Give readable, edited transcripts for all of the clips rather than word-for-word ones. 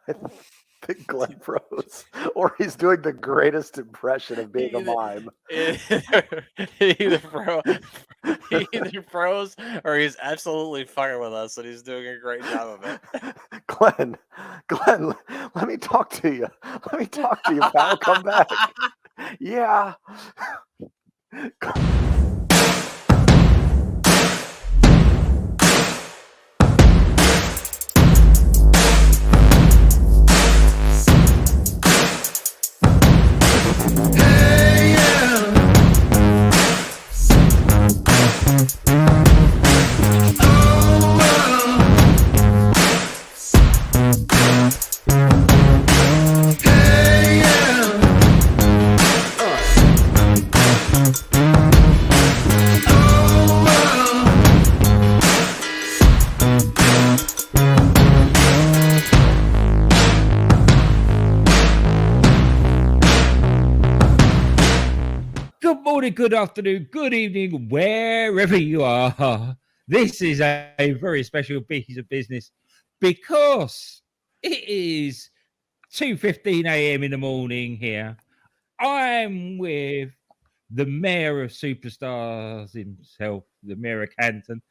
I think Glenn froze, or he's doing the greatest impression of being a mime. He either froze or he's absolutely fucking with us, and he's doing a great job of it. Glenn, let me talk to you. Let me talk to you, pal. Come back. Yeah. Good morning, good afternoon, good evening, wherever you are. This is a very special piece of business because it is 2:15 a.m. in the morning here. I'm with the mayor of superstars himself, the mayor of Canton,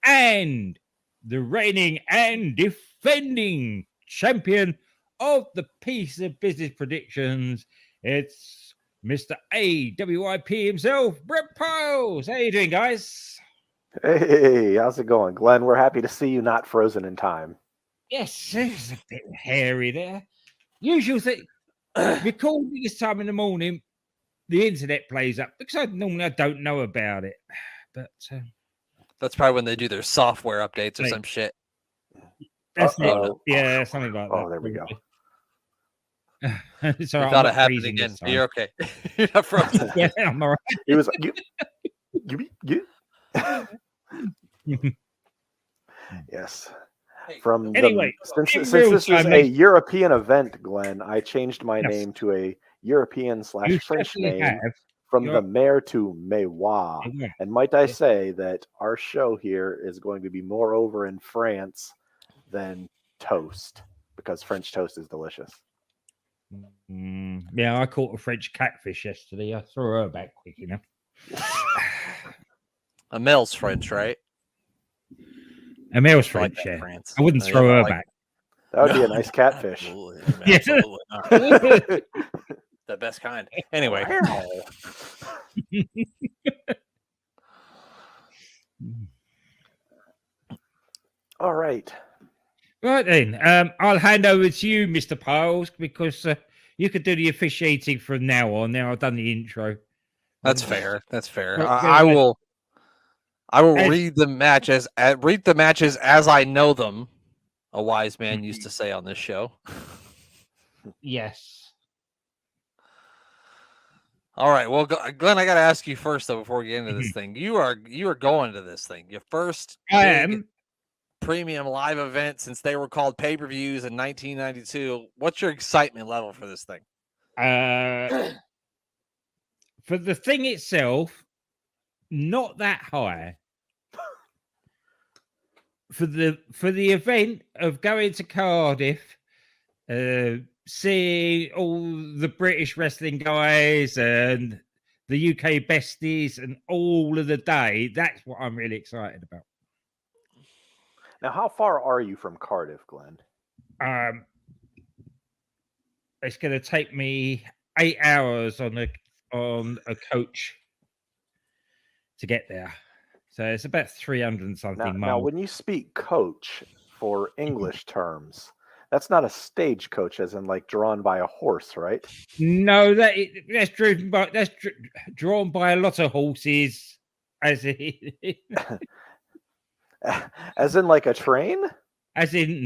and the reigning and defending champion of the piece of business predictions. It's Mr. AWIP himself, Brent Piles. How you doing, guys? Hey, how's it going, Glenn? We're happy to see you not frozen in time. Yes, it's a bit hairy there. Usually, recording this time in the morning, the internet plays up because I don't know about it. But that's probably when they do their software updates or some shit. That's it. Yeah, something like that. Oh, there we go. So you thought it happened again. You're okay. You're not frozen. Yeah, I'm all right. It was you. Yes. Since this is a European event, Glenn, I changed my name to a European/French name from the mayor to Mayor. And might I say that our show here is going to be more over in France than toast, because French toast is delicious. Yeah, I caught a French catfish yesterday. I threw her back quick enough. Amel's French, right? Amel's French, yeah. France. I wouldn't throw her back. That would be a nice catfish. Absolutely not. The best kind. Anyway. All right. Right then, I'll hand over to you, Mr. Piles, because you could do the officiating from now on. Now I've done the intro. That's fair. That's fair. I will read the matches as I know them. A wise man used to say on this show. Yes. All right. Well, Glenn, I got to ask you first though before we get into this thing. You are going to this thing. Your first. I am. Premium live event since they were called pay-per-views in 1992. What's your excitement level for this thing? For the thing itself, not that high. For the event of going to Cardiff, seeing all the British wrestling guys and the UK besties and all of the day, that's what I'm really excited about. Now, how far are you from Cardiff, Glenn? It's going to take me 8 hours on a coach to get there. So it's about 300 and something miles. Now, when you speak coach for English terms, that's not a stagecoach, as in like drawn by a horse, right? No, that's drawn by a lot of horses, as in like a train? As in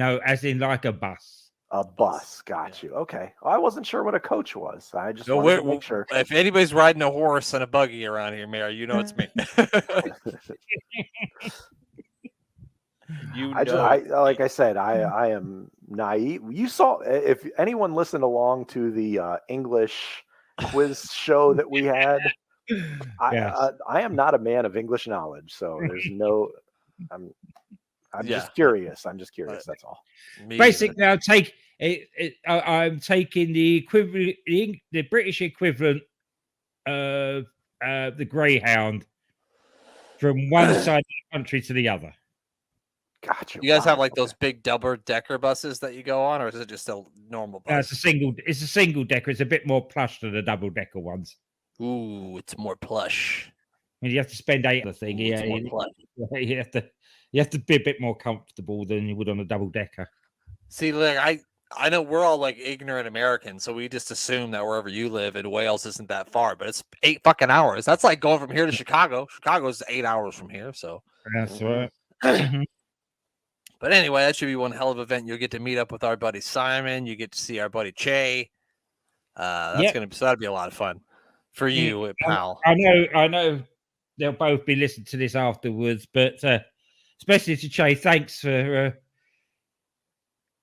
like a bus. A bus, got you. Okay. I wasn't sure what a coach was. I just wanted to make sure. If anybody's riding a horse and a buggy around here, Mayor, you know it's me. Like I said, I am naive. You saw, if anyone listened along to the English quiz show that we had, I am not a man of English knowledge, so there's no. I'm just curious. That's all. Basically, I'm taking the equivalent, the British equivalent of the Greyhound from one side of the country to the other. Gotcha. You guys have like those big double-decker buses that you go on, or is it just a normal bus? No, it's a single decker. It's a bit more plush than the double decker ones. Ooh, it's more plush. And you have to spend 8 on the thing. Ooh, You have to be a bit more comfortable than you would on a double decker. See, like I know we're all like ignorant Americans, so we just assume that wherever you live in Wales isn't that far, but it's 8 fucking hours. That's like going from here to Chicago. Chicago's 8 hours from here, so That's right. But anyway, that should be one hell of an event. You'll get to meet up with our buddy Simon. You get to see our buddy Che. That'd be a lot of fun for you, pal. I know they'll both be listening to this afterwards, but especially to Che, thanks for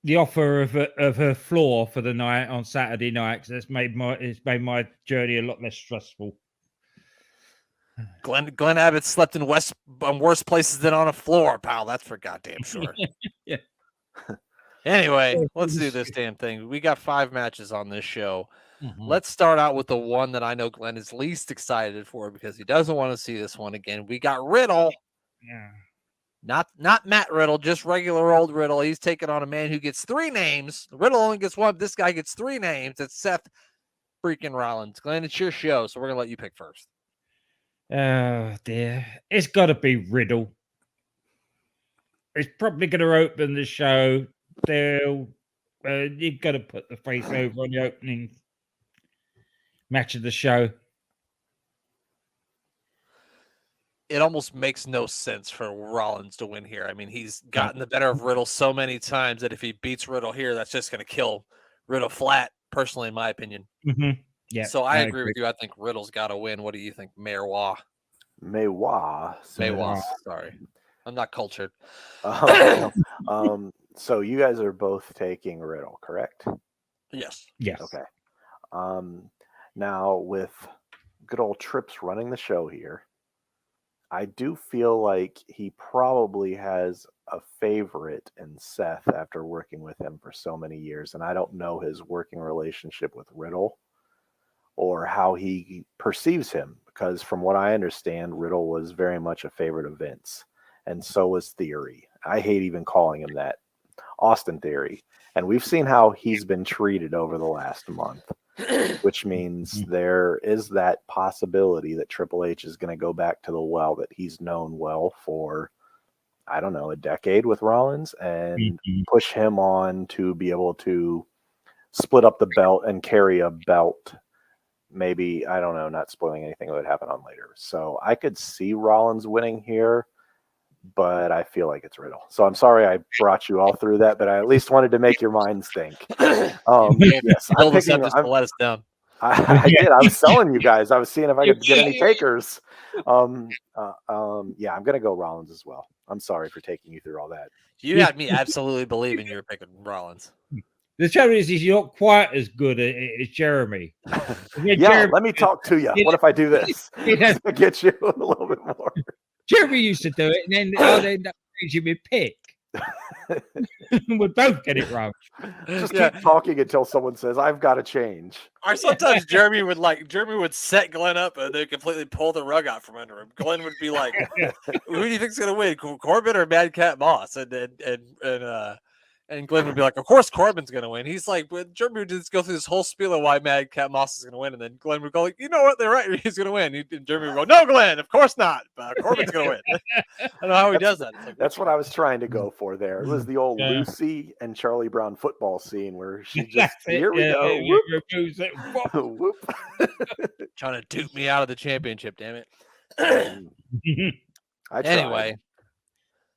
the offer of her floor for the night on Saturday night, because it's made my journey a lot less stressful. Glenn Abbott slept in worse places than on a floor, pal. That's for goddamn sure. Yeah. Anyway, let's do this damn thing. We got 5 matches on this show. Let's start out with the one that I know Glenn is least excited for because he doesn't want to see this one again. We got Riddle. Yeah. Not Matt Riddle, just regular old Riddle. He's taking on a man who gets 3 names. Riddle only gets 1. This guy gets 3 names. It's Seth freaking Rollins. Glenn, it's your show, so we're gonna let you pick first. Oh dear, it's got to be Riddle. It's probably going to open the show. You've got to put the face over on the opening match of the show. It almost makes no sense for Rollins to win here. I mean, he's gotten the better of Riddle so many times that if he beats Riddle here, that's just going to kill Riddle flat, personally, in my opinion. Yeah. So I agree with you. I think Riddle's got to win. What do you think, Maywa? Sorry. I'm not cultured. So you guys are both taking Riddle, correct? Yes. Okay. Now with good old Trips running the show here, I do feel like he probably has a favorite in Seth after working with him for so many years. And I don't know his working relationship with Riddle or how he perceives him, because from what I understand, Riddle was very much a favorite of Vince. And so was Theory. I hate even calling him that. Austin Theory. And we've seen how he's been treated over the last month, which means there is that possibility that Triple H is going to go back to the well that he's known well for, I don't know, a decade with Rollins and push him on to be able to split up the belt and carry a belt. Maybe, I don't know, not spoiling anything that would happen on later. So I could see Rollins winning here, but I feel like it's Riddle. So I'm sorry I brought you all through that, but I at least wanted to make your minds think. Yes, I'm picking, let us down. I did. I was selling you guys. I was seeing if I could get any takers. I'm going to go Rollins as well. I'm sorry for taking you through all that. You had me absolutely believing you were picking Rollins. The trouble is you're not quite as good as Jeremy. Jeremy, let me talk to you. What if I do this? To get you a little bit more. Jeremy used to do it, and then I'll end up changing my pick. We'll both get it wrong. Just keep talking until someone says, I've got to change. Or sometimes Jeremy would set Glenn up and they completely pull the rug out from under him. Glenn would be like, who do you think's gonna win? Corbin or Madcap Moss? And Glenn would be like, of course Corbin's going to win. He's like, but Jeremy would just go through this whole spiel of why Madcap Moss is going to win. And then Glenn would go like, you know what? They're right. He's going to win. And Jeremy would go, no, Glenn, of course not. Corbin's going to win. I don't know how he does that. Like, that's what I was trying to go for there. It was the old Lucy and Charlie Brown football scene where she just, here we go. Whoop. Trying to dupe me out of the championship, damn it. Anyway.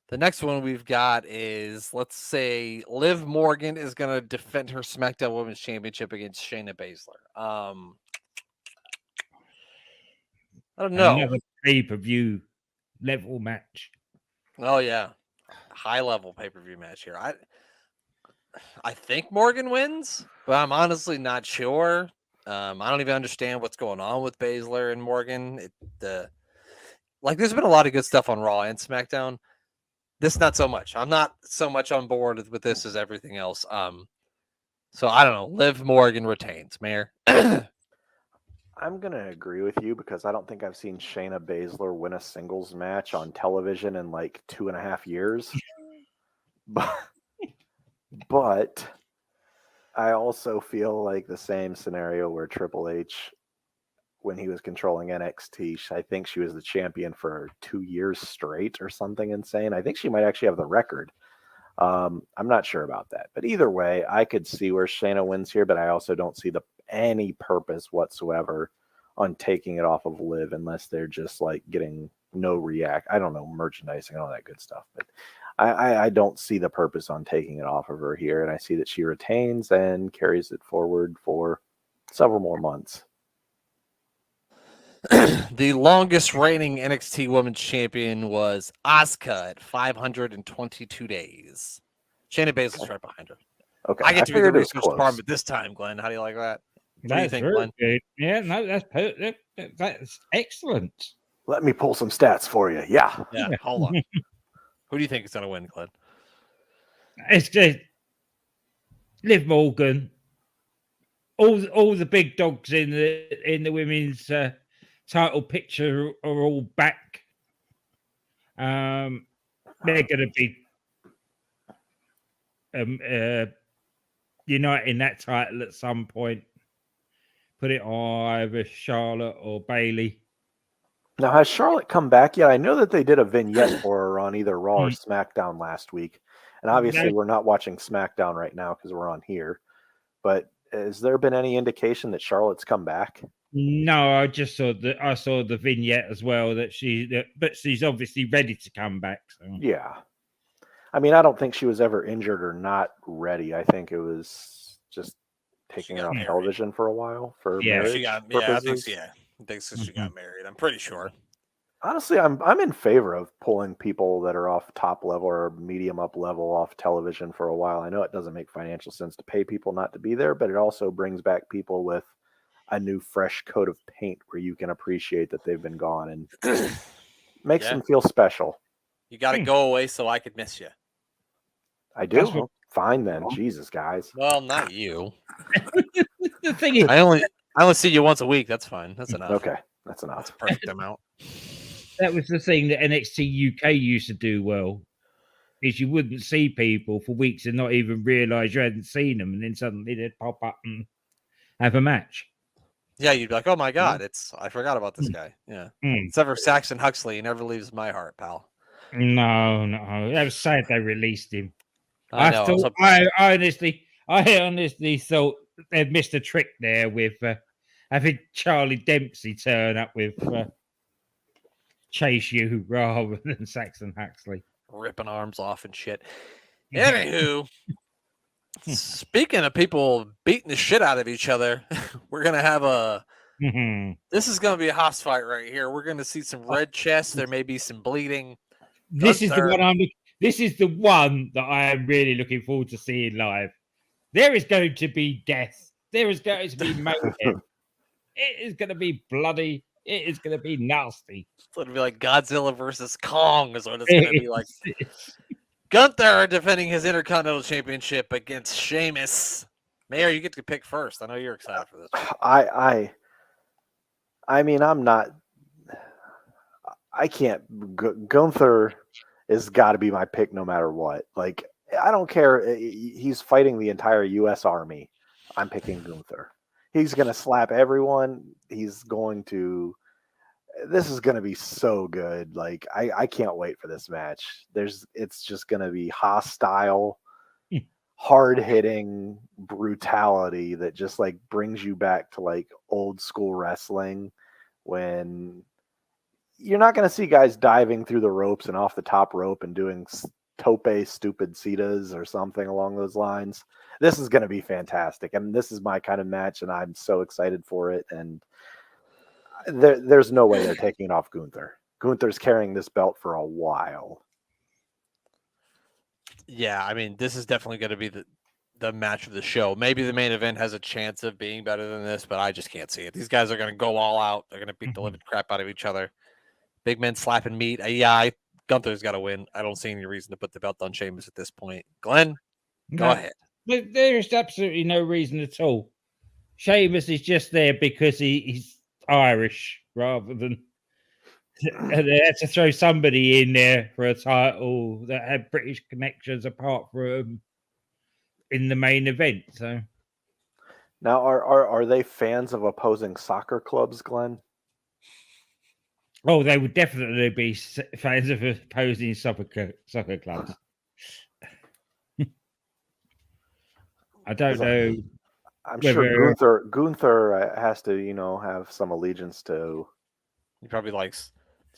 The next one we've got is, let's say, Liv Morgan is going to defend her SmackDown Women's Championship against Shayna Baszler. I don't know. Another pay-per-view level match. Oh, yeah. High-level pay-per-view match here. I think Morgan wins, but I'm honestly not sure. I don't even understand what's going on with Baszler and Morgan. There's been a lot of good stuff on Raw and SmackDown. This not so much. I'm not so much on board with this as everything else. So I don't know. Liv Morgan retains, Mayor. I'm going to agree with you because I don't think I've seen Shayna Baszler win a singles match on television in like 2.5 years. But I also feel like the same scenario where Triple H, when he was controlling NXT, I think she was the champion for 2 years straight or something insane. I think she might actually have the record. I'm not sure about that. But either way, I could see where Shayna wins here, but I also don't see any purpose whatsoever on taking it off of Liv unless they're just like getting no react. I don't know, merchandising and all that good stuff. But I don't see the purpose on taking it off of her here. And I see that she retains and carries it forward for several more months. The longest reigning NXT Women's Champion was Asuka at 522 days. Shayna Baszler's right behind her. Okay, I get to be the research department this time, Glenn. How do you like that? What do you think, Glenn? Good. Yeah, no, that's excellent. Let me pull some stats for you. Yeah. Yeah, hold on. Who do you think is going to win, Glenn? It's just Liv Morgan. All the big dogs in the women's title picture are all back. They're going to be uniting that title at some point. Put it on either Charlotte or Bayley. Now, has Charlotte come back yet? I know that they did a vignette for her on either Raw or SmackDown last week. And obviously, we're not watching SmackDown right now because we're on here. But has there been any indication that Charlotte's come back? No, I just saw the vignette as well but she's obviously ready to come back. So. Yeah. I mean, I don't think she was ever injured or not ready. I think it was just taking her off television for a while for marriage purposes. I think so. She got married. I'm pretty sure. Honestly, I'm in favor of pulling people that are off top level or medium up level off television for a while. I know it doesn't make financial sense to pay people not to be there, but it also brings back people with a new fresh coat of paint where you can appreciate that they've been gone and makes them feel special. You got to go away so I could miss you. I do. Fine then. Jesus, guys. Well, not you. The thing is, I only see you once a week. That's fine. That's enough. Okay, that's enough. That's a perfect amount. That was the thing that NXT UK used to do well. Is you wouldn't see people for weeks and not even realize you hadn't seen them, and then suddenly they'd pop up and have a match. Yeah, you'd be like, "Oh my god, I forgot about this guy." Yeah, except for Saxon Huxley, he never leaves my heart, pal. No, that was sad they released him. I honestly thought they'd missed a trick there with having Charlie Dempsey turn up with Chase U rather than Saxon Huxley. Ripping arms off and shit. Anywho, speaking of people beating the shit out of each other, we're going to have this is going to be a house fight right here. We're going to see some red chests. There may be some bleeding. This is the one that I am really looking forward to seeing live. There is going to be death. There is going to be mayhem. It is going to be bloody. It is going to be nasty. It's going to be like Godzilla versus Kong is what it's going to be like. Gunther defending his Intercontinental Championship against Sheamus. Mayor, you get to pick first. I know you're excited for this. I mean, I'm not. I can't. Gunther has got to be my pick no matter what. Like, I don't care. He's fighting the entire U.S. Army. I'm picking Gunther. He's going to slap everyone. He's going to. This is going to be so good. Like, I can't wait for this match. It's just going to be hostile, hard-hitting brutality that just like brings you back to like old school wrestling when you're not going to see guys diving through the ropes and off the top rope and doing tope stupid citas or something along those lines. This is going to be fantastic. And this is my kind of match, and I'm so excited for it. And there's no way they're taking it off Gunther. Gunther's carrying this belt for a while. Yeah, I mean, this is definitely going to be the match of the show. Maybe the main event has a chance of being better than this, but I just can't see it. These guys are going to go all out. They're going to beat the living crap out of each other. Big men slapping meat. Gunther's got to win. I don't see any reason to put the belt on Sheamus at this point. Glenn, go ahead. There is absolutely no reason at all. Sheamus is just there because he's Irish rather than. And they had to throw somebody in there for a title that had British connections apart from in the main event. So now, are they fans of opposing soccer clubs, Glenn? they would definitely be fans of opposing soccer clubs. I don't know. I'm sure Gunther has to, have some allegiance to. He probably likes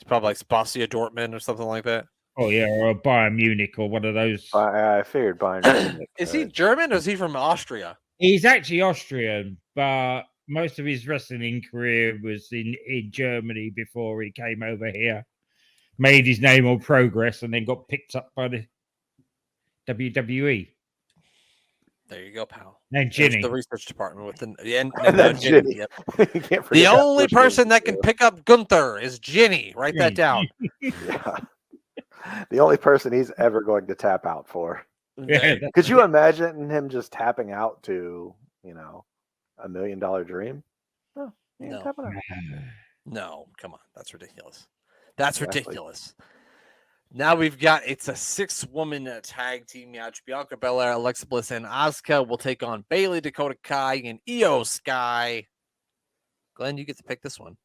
Borussia Dortmund or something like that. Oh yeah, or Bayern Munich or one of those. I figured Bayern Munich. Is he German or is he from Austria? He's actually Austrian, but most of his wrestling career was in Germany before he came over here, made his name on Progress, and then got picked up by the WWE. There you go, pal. And Ginny. The research department with Ginny. Yep. The only person that can pick up Gunther is Ginny. Write that down. Yeah. The only person he's ever going to tap out for. Yeah, could you imagine him just tapping out to, $1 million dream? No. No, come on. That's ridiculous. That's ridiculous. Now it's a 6-woman tag team match. Bianca Belair, Alexa Bliss, and Asuka will take on Bayley, Dakota Kai, and Io Sky. Glenn, you get to pick this one.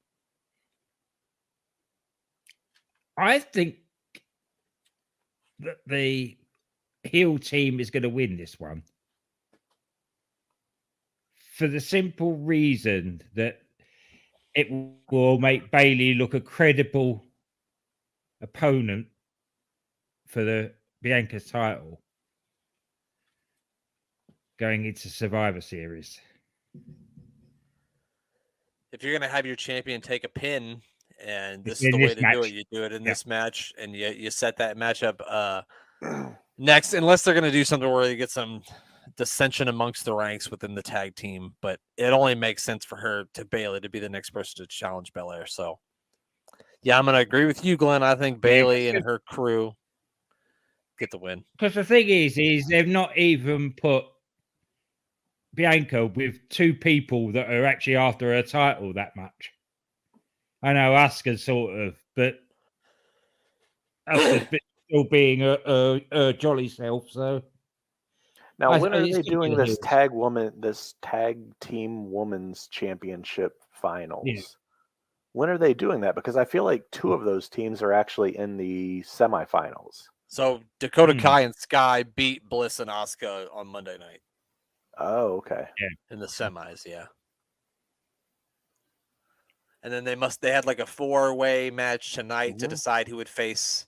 I think that the heel team is going to win this one for the simple reason that it will make Bayley look a credible opponent for the Bianca title going into Survivor Series. If you're going to have your champion take a pin, and this is the way to do it, you do it in this match, and you set that matchup next, unless they're going to do something where you get some dissension amongst the ranks within the tag team. But it only makes sense for Bayley to be the next person to challenge Belair. So, yeah, I'm going to agree with you, Glenn. I think Bayley and her crew get the win. Because the thing is they've not even put Bianca with two people that are actually after her title that much. I know Asuka's sort of, but Asuka's still being a jolly self. So now, when are they doing this tag team women's championship finals? Yeah. When are they doing that? Because I feel like two of those teams are actually in the semifinals. So Dakota Kai and Sky beat Bliss and Asuka on Monday night. Oh, okay. Yeah. In the semis, yeah. And then they had like a 4-way match tonight to decide who would face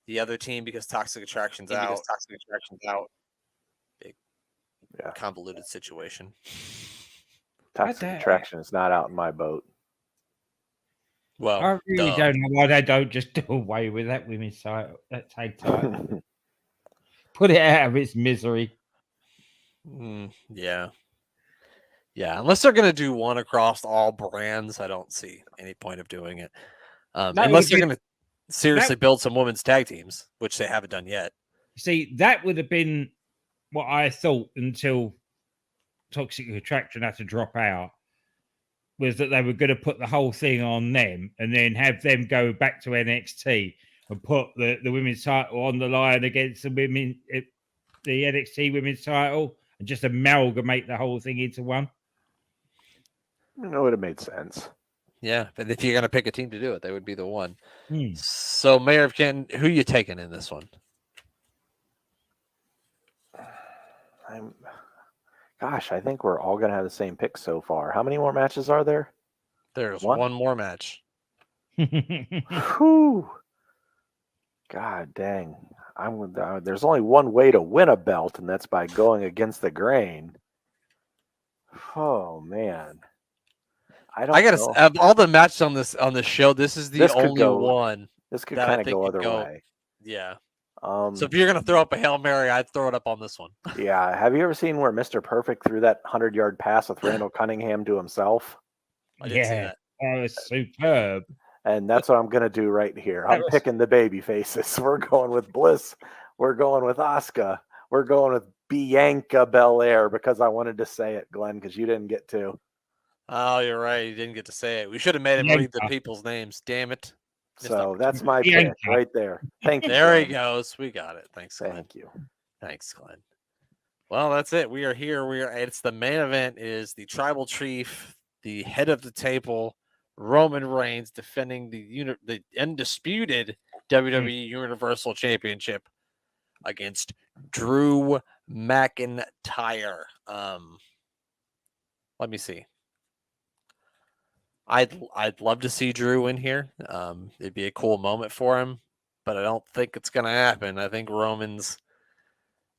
the other team because Toxic Attraction's out. Big, convoluted situation. Toxic Attraction is not out in my boat. Well, I really don't know why they don't just do away with that women's title, that tag title. Put it out of its misery. Yeah. Yeah, unless they're going to do one across all brands, I don't see any point of doing it. Unless they're going to seriously build some women's tag teams, which they haven't done yet. See, that would have been what I thought until Toxic Attraction had to drop out, was that they were going to put the whole thing on them and then have them go back to NXT and put the women's title on the line against the NXT women's title and just amalgamate the whole thing into one. It would have made sense. Yeah, but if you're going to pick a team to do it, they would be the one. So, Mayor of Canton, who are you taking in this one? I think we're all going to have the same pick so far. How many more matches are there? There's one more match. Whew. God dang. There's only one way to win a belt, and that's by going against the grain. Oh, man. I gotta know. Of all the matches on this show, this is the only one. This could kind of go other way. Yeah. So if you're gonna throw up a Hail Mary, I'd throw it up on this one. Yeah. Have you ever seen where Mr. Perfect threw that 100-yard pass with Randall Cunningham to himself? I didn't see that. That was superb. And that's what I'm gonna do right here. I'm picking the baby faces. We're going with Bliss. We're going with Asuka. We're going with Bianca Belair because I wanted to say it, Glenn, because you didn't get to. Oh, you're right. You didn't get to say it. We should have made him read the people's names. Damn it. So that's my pick right there. Thank you. There Glenn. he goes. We got it. Thanks, Glenn. Thank you. Thanks, Glenn. Well, that's it. We are here. It's the main event. Is the tribal chief, the head of the table, Roman Reigns, defending the undisputed WWE Universal Championship against Drew McIntyre. Let me see. I'd love to see Drew in here. It'd be a cool moment for him, but I don't think it's gonna happen. I think Roman's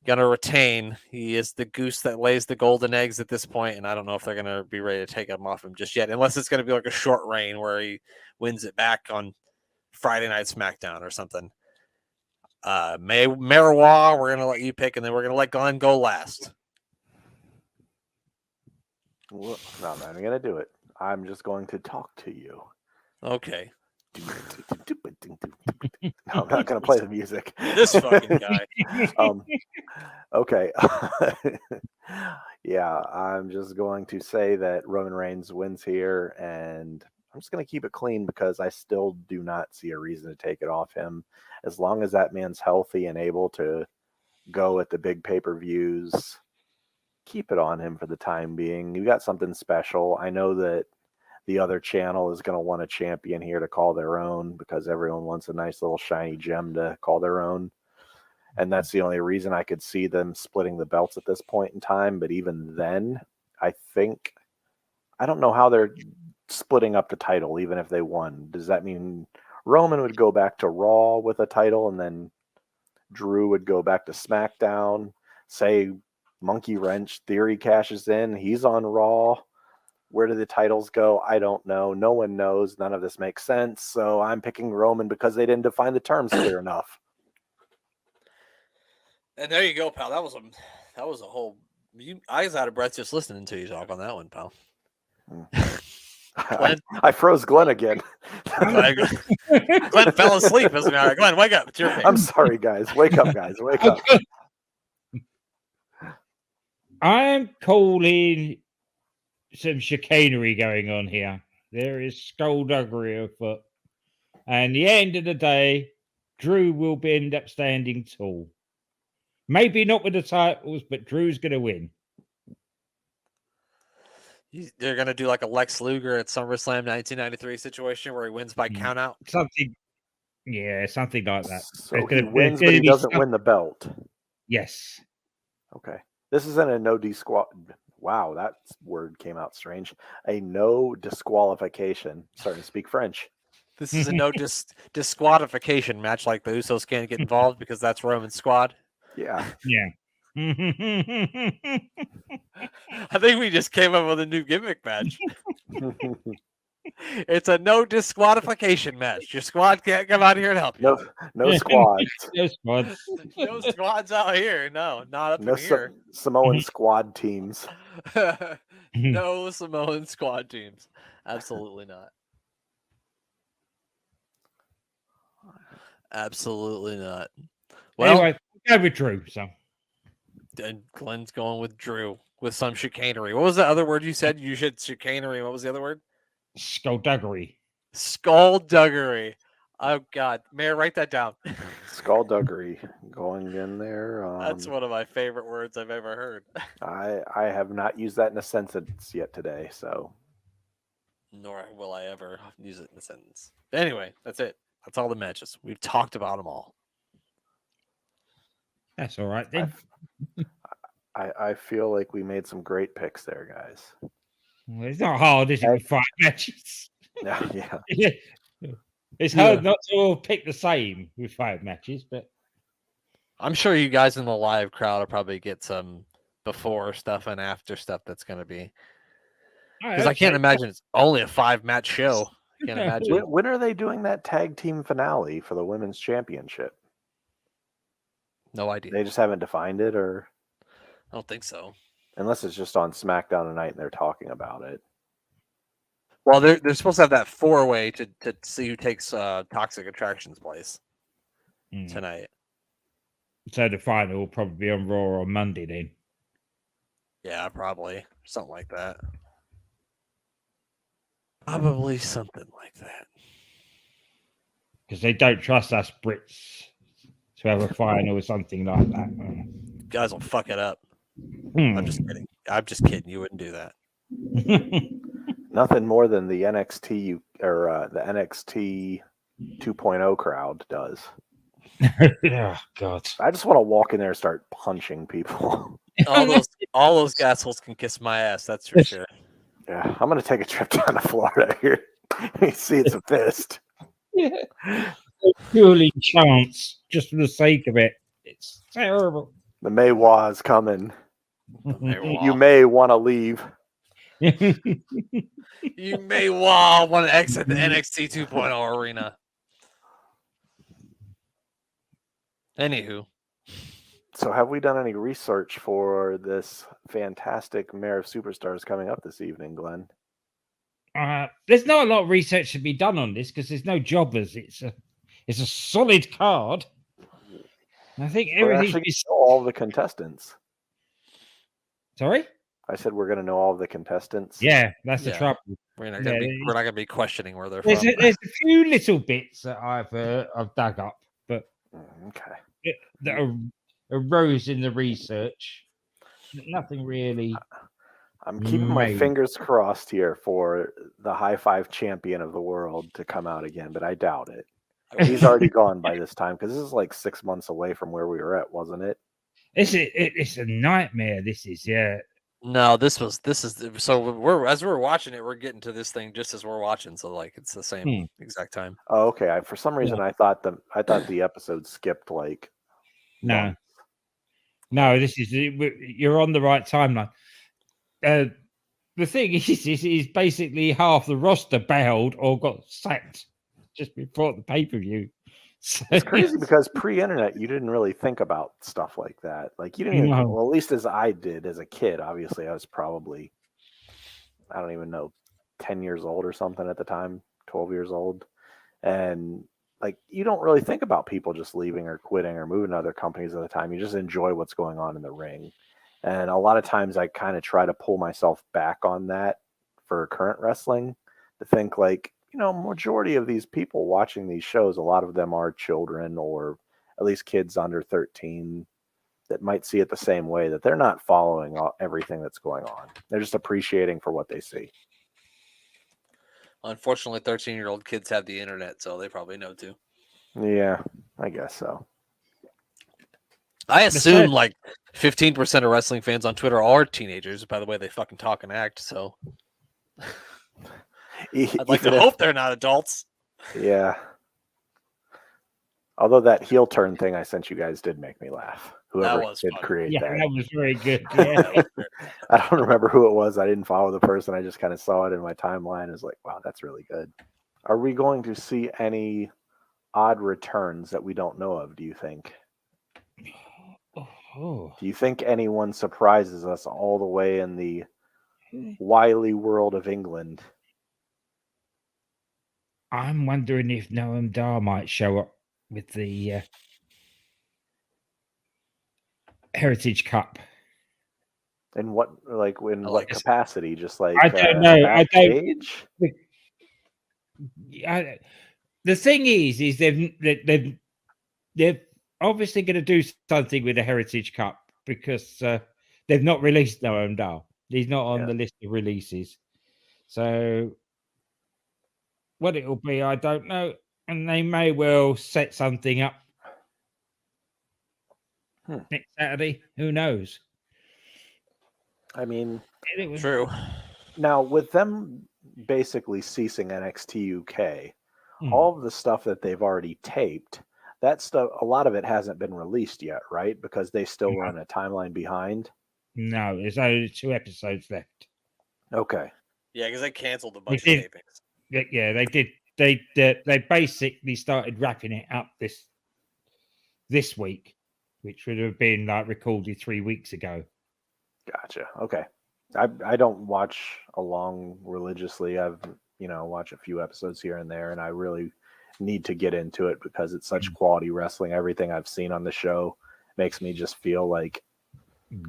gonna retain. He is the goose that lays the golden eggs at this point, and I don't know if they're gonna be ready to take him off him just yet, unless it's gonna be like a short reign where he wins it back on Friday Night SmackDown or something. Marois, we're gonna let you pick, and then we're gonna let Glenn go last. Well, no, I'm not even gonna do it. I'm just going to talk to you. Okay. No, I'm not going to play the music. This fucking guy. Okay. Yeah, I'm just going to say that Roman Reigns wins here, and I'm just going to keep it clean because I still do not see a reason to take it off him. As long as that man's healthy and able to go at the big pay-per-views, keep it on him for the time being. You got something special. I know that the other channel is going to want a champion here to call their own because everyone wants a nice little shiny gem to call their own. And that's the only reason I could see them splitting the belts at this point in time. But even then, I don't know how they're splitting up the title, even if they won. Does that mean Roman would go back to Raw with a title and then Drew would go back to SmackDown? Say Monkey Wrench Theory cashes in. He's on Raw. Where do the titles go? I don't know. No one knows. None of this makes sense. So I'm picking Roman because they didn't define the terms clear enough. And there you go, pal. That was a whole. I was out of breath just listening to you talk on that one, pal. I froze Glenn again. Glenn fell asleep. All right, Glenn, wake up. It's your pick. I'm sorry, guys. Wake up, guys. Wake up. I'm calling some chicanery going on here. There is skullduggery afoot. And the end of the day, Drew will end up standing tall. Maybe not with the titles, but Drew's going to win. They're going to do like a Lex Luger at SummerSlam 1993 situation where he wins by countout? Something like that. So he wins, but he doesn't win the belt. Yes. Okay. This isn't a no disqual. Wow, that word came out strange. A no disqualification. Starting to speak French. This is a no disqualification match, like the Usos can't get involved because that's Roman's squad. Yeah. Yeah. I think we just came up with a new gimmick match. It's a no disqualification match. Your squad can't come out here and help you. No squads. No squads. No squads out here. No, not up in here. Samoan squad teams. No Samoan squad teams. Absolutely not. Absolutely not. Well, anyway, go with Drew. So, and Glenn's going with Drew with some chicanery. What was the other word you said? You said chicanery. What was the other word? Skullduggery. Skullduggery. Oh God, Mayor, write that down. Skullduggery going in there. That's one of my favorite words I've ever heard. I have not used that in a sentence yet today, so. Nor will I ever use it in a sentence. Anyway, that's it. That's all the matches. We've talked about them all. That's all right then. I feel like we made some great picks there, guys. Well, it's not hard, is it, with 5 matches? Yeah. It's hard not to all pick the same with 5 matches, but I'm sure you guys in the live crowd will probably get some before stuff and after stuff that's going to be. Because I can't imagine it's only a 5-match show. I can't imagine. When are they doing that tag team finale for the women's championship? No idea. They just haven't defined it, or I don't think so. Unless it's just on SmackDown tonight and they're talking about it. Well, they're supposed to have that 4-way to see who takes Toxic Attraction's place tonight. So the final will probably be on Raw on Monday then. Yeah, probably something like that. Probably something like that. Because they don't trust us Brits to have a final or something like that. You guys will fuck it up. Hmm. I'm just kidding. I'm just kidding. You wouldn't do that. Nothing more than the NXT the NXT 2.0 crowd does. Oh God! I just want to walk in there and start punching people. All those assholes can kiss my ass. That's for sure. Yeah, I'm gonna take a trip down to Florida here. You see, it's a fist. Yeah, purely chance, just for the sake of it. It's terrible. The Maywa is coming. Maywa. You may want to leave. You may want to exit the NXT 2.0 arena. Anywho. So have we done any research for this fantastic Mayor of Superstars coming up this evening, Glenn? There's not a lot of research to be done on this because there's no jobbers. It's a solid card. I think everything is all the contestants. Sorry? I said we're going to know all the contestants. Yeah, that's the trouble. We're not going to be questioning where they're there's from. There's a few little bits that I've dug up, but okay, that arose in the research. Nothing really. I'm keeping my fingers crossed here for the high five champion of the world to come out again, but I doubt it. He's already gone by this time because this is like 6 months away from where we were at, wasn't it? It's a nightmare. This is, yeah. No, this is so as we're watching it, we're getting to this thing just as we're watching, so like it's the same exact time. Oh, okay. For some reason, I thought the episode skipped like. No, this is you're on the right timeline. The thing is basically half the roster bailed or got sacked just before the pay-per-view. So, it's crazy because pre-internet, you didn't really think about stuff like that. Like you didn't even, well, at least as I did as a kid. Obviously, I was probably, I don't even know, 10 years old or something at the time, 12 years old, and like you don't really think about people just leaving or quitting or moving to other companies at the time. You just enjoy what's going on in the ring. And a lot of times I kind of try to pull myself back on that for current wrestling to think like, majority of these people watching these shows, a lot of them are children or at least kids under 13 that might see it the same way, that they're not following everything that's going on. They're just appreciating for what they see. Unfortunately, 13-year-old kids have the internet, so they probably know too. Yeah, I guess so. I assume like 15% of wrestling fans on Twitter are teenagers. By the way, they fucking talk and act. So I'd like to hope they're not adults. Yeah. Although that heel turn thing I sent you guys did make me laugh. Whoever did create that. That was very good. Yeah. I don't remember who it was. I didn't follow the person. I just kind of saw it in my timeline. It was like, wow, that's really good. Are we going to see any odd returns that we don't know of, do you think? Do you think anyone surprises us all the way in the wily world of England? I'm wondering if Noam Dar might show up with the Heritage Cup. In what, what capacity? Just like I don't know. backstage? The thing is they're obviously going to do something with the Heritage Cup because they've not released Noam Dar. He's not on the list of releases. So what it will be, I don't know. And they may well set something up next Saturday. Who knows? I mean, true. Now, with them basically ceasing NXT UK, all of the stuff that they've already taped, that stuff, a lot of it hasn't been released yet, right? Because they still run a timeline behind. No, there's only 2 episodes left. Okay. Yeah, because they canceled a bunch of tapings. Yeah, they did. They basically started wrapping it up this week, which would have been like recorded 3 weeks ago. Gotcha. Okay. I don't watch along religiously. I've watch a few episodes here and there, and I really need to get into it because it's such quality wrestling. Everything I've seen on the show makes me just feel like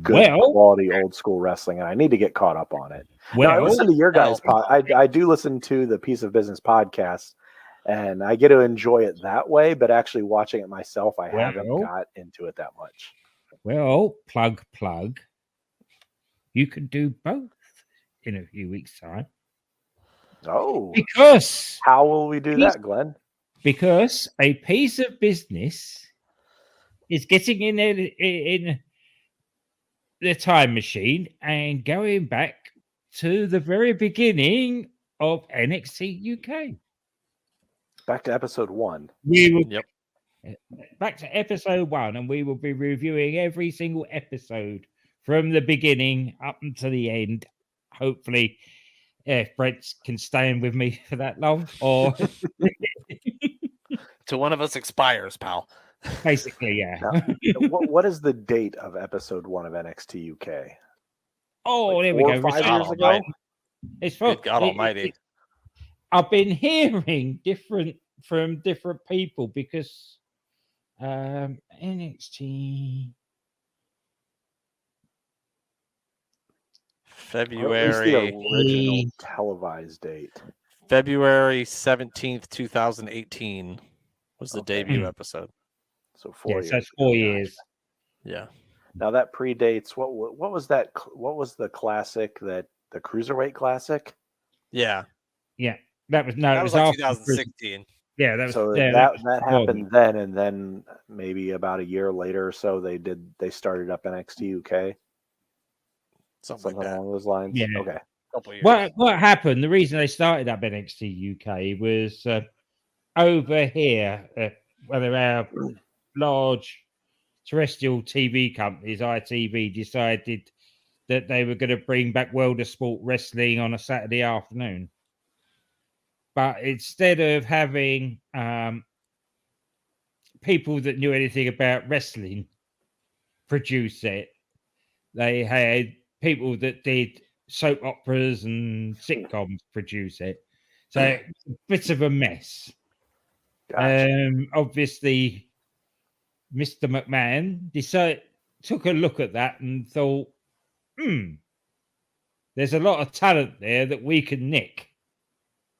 good quality old school wrestling, and I need to get caught up on it. Now, I listen to your guys' I do listen to the Piece of Business podcast, and I get to enjoy it that way, but actually watching it myself, I haven't got into it that much. Well, plug. You can do both in a few weeks' time. Oh. Because how will we do that, Glenn? Because a piece of business is getting in the time machine and going back to the very beginning of NXT UK. Back to episode 1. Back to episode 1, and we will be reviewing every single episode from the beginning up until the end. Hopefully, if Brent can stay with me for that long, or till one of us expires, pal. Basically, yeah. Now, what is the date of episode 1 of NXT UK? Oh, like there we go. 5 years ago. It's good God Almighty. I've been hearing from different people because NXT February the original televised date. February 17th, 2018 was the debut episode. So 4 years. So that's 4 years. Yeah. Now that predates what was that? What was the classic the Cruiserweight Classic? Yeah. Yeah. That was like 2016. Yeah, that was so that happened then, and then maybe about a year later or so they started up NXT UK. Something like along those lines. Yeah. Okay. Couple years. What happened? The reason they started up NXT UK was over here, one of our large terrestrial TV companies, ITV, decided that they were going to bring back World of Sport Wrestling on a Saturday afternoon. But instead of having people that knew anything about wrestling produce it, they had people that did soap operas and sitcoms produce it. So it's a bit of a mess. Gotcha. Obviously, Mr. McMahon took a look at that and thought, there's a lot of talent there that we can nick.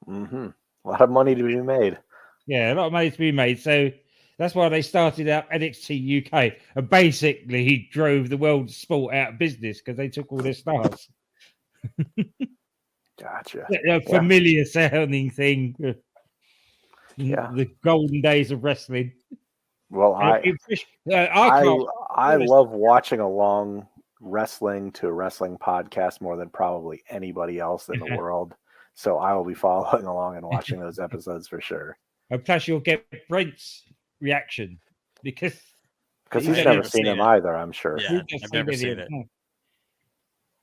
Mm-hmm. A lot of money to be made. Yeah, a lot of money to be made. So that's why they started out NXT UK, and basically he drove the world of sport out of business because they took all their stars. Gotcha. A familiar sounding thing. Yeah. The golden days of wrestling. Well, I love watching along wrestling to wrestling podcast more than probably anybody else in the world. So I will be following along and watching those episodes for sure. And plus, you'll get Brent's reaction because he's never seen them either, I'm sure. Yeah, I've never seen it.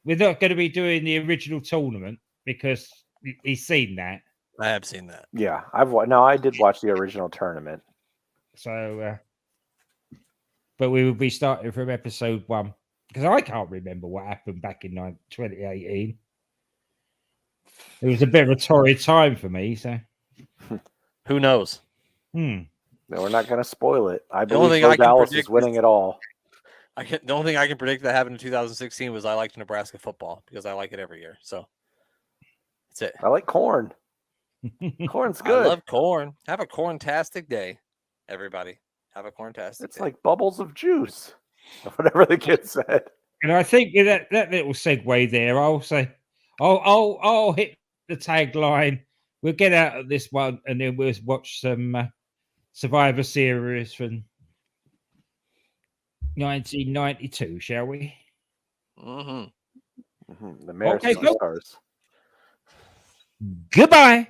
We're not going to be doing the original tournament because he's seen that. I have seen that. Yeah, I did watch the original tournament. So, but we will be starting from episode 1 because I can't remember what happened back in 2018. It was a bit of a torrid time for me. So, who knows? No, we're not going to spoil it. I believe Dallas is winning it all. The only thing I can predict that happened in 2016 was I liked Nebraska football because I like it every year. So that's it. I like corn. Corn's good. I love corn. Have a corn-tastic day, everybody. Have a corn-tastic day. It's like bubbles of juice, whatever the kid said. And I think that little segue there, I'll say, I'll hit the tagline. We'll get out of this one, and then we'll watch some Survivor Series from 1992, shall we? The Mayor Stars. Goodbye.